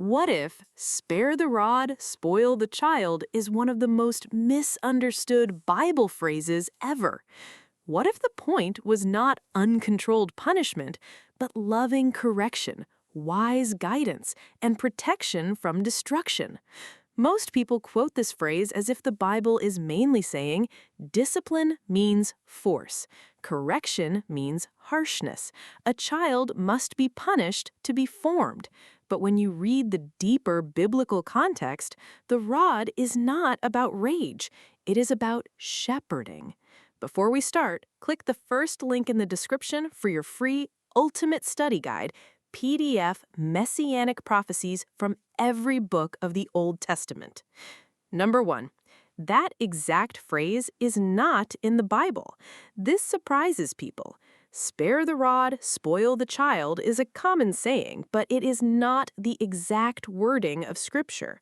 What if spare the rod, spoil the child is one of the most misunderstood Bible phrases ever? What if the point was not uncontrolled punishment, but loving correction, wise guidance, and protection from destruction? Most people quote this phrase as if the Bible is mainly saying discipline means force, correction means harshness. A child must be punished to be formed. But when you read the deeper biblical context, the rod is not about rage, it is about shepherding. Before we start, click the first link in the description for your free Ultimate Study Guide, PDF Messianic Prophecies from every book of the Old Testament. Number 1. That exact phrase is not in the Bible. This surprises people. Spare the rod, spoil the child is a common saying, but it is not the exact wording of Scripture.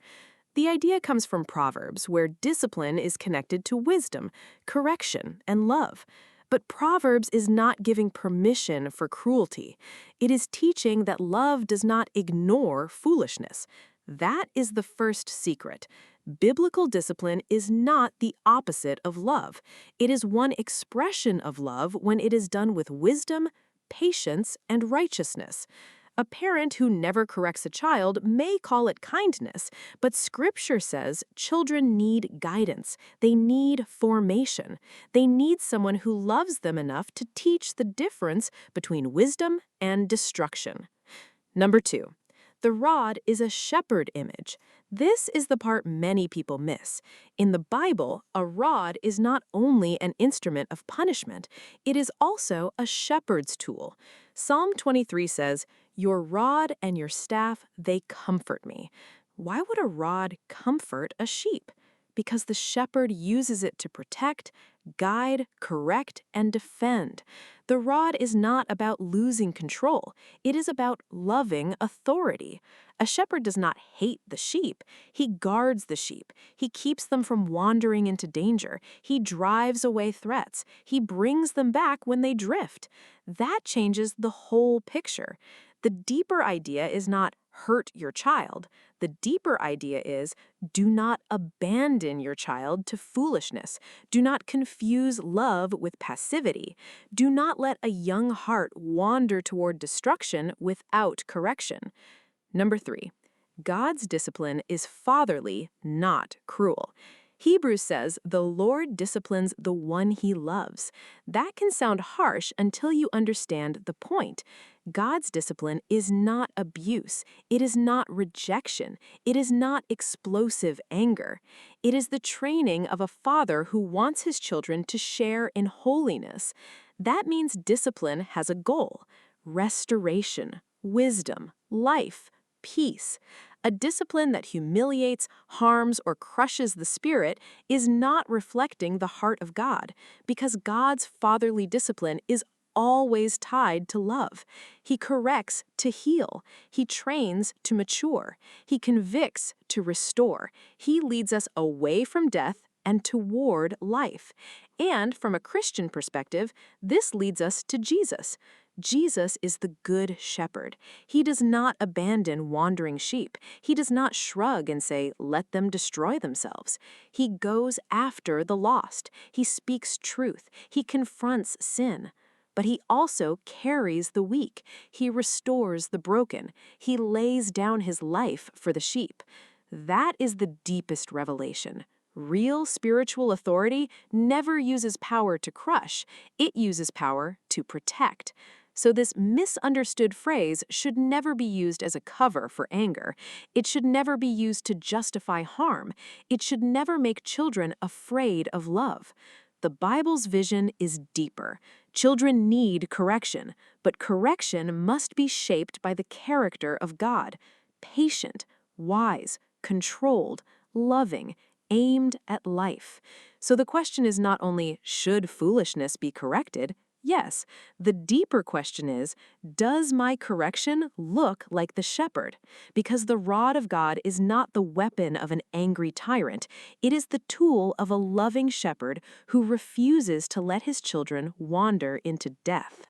The idea comes from Proverbs, where discipline is connected to wisdom, correction, and love. But Proverbs is not giving permission for cruelty. It is teaching that love does not ignore foolishness. That is the first secret. Biblical discipline is not the opposite of love. It is one expression of love when it is done with wisdom, patience, and righteousness. A parent who never corrects a child may call it kindness, but Scripture says children need guidance. They need formation. They need someone who loves them enough to teach the difference between wisdom and destruction. Number 2. The rod is a shepherd image. This is the part many people miss. In the Bible, a rod is not only an instrument of punishment, it is also a shepherd's tool. Psalm 23 says, "Your rod and your staff, they comfort me." Why would a rod comfort a sheep? Because the shepherd uses it to protect, guide, correct, and defend. The rod is not about losing control. It is about loving authority. A shepherd does not hate the sheep. He guards the sheep. He keeps them from wandering into danger. He drives away threats. He brings them back when they drift. That changes the whole picture. The deeper idea is not hurt your child. The deeper idea is do not abandon your child to foolishness. Do not confuse love with passivity. Do not let a young heart wander toward destruction without correction. Number 3. God's discipline is fatherly, not cruel. Hebrews says the Lord disciplines the one he loves. That can sound harsh until you understand the point. God's discipline is not abuse. It is not rejection. It is not explosive anger. It is the training of a father who wants his children to share in holiness. That means discipline has a goal: restoration, wisdom, life, peace. A discipline that humiliates, harms, or crushes the spirit is not reflecting the heart of God, because God's fatherly discipline is always tied to love. He corrects to heal. He trains to mature. He convicts to restore. He leads us away from death and toward life. And from a Christian perspective, this leads us to Jesus. Jesus is the good shepherd. He does not abandon wandering sheep. He does not shrug and say, "Let them destroy themselves." He goes after the lost. He speaks truth. He confronts sin. But he also carries the weak. He restores the broken. He lays down his life for the sheep. That is the deepest revelation. Real spiritual authority never uses power to crush. It uses power to protect. So this misunderstood phrase should never be used as a cover for anger. It should never be used to justify harm. It should never make children afraid of love. The Bible's vision is deeper. Children need correction, but correction must be shaped by the character of God: patient, wise, controlled, loving, aimed at life. So the question is not only, should foolishness be corrected? Yes. The deeper question is, does my correction look like the shepherd? Because the rod of God is not the weapon of an angry tyrant. It is the tool of a loving shepherd who refuses to let his children wander into death.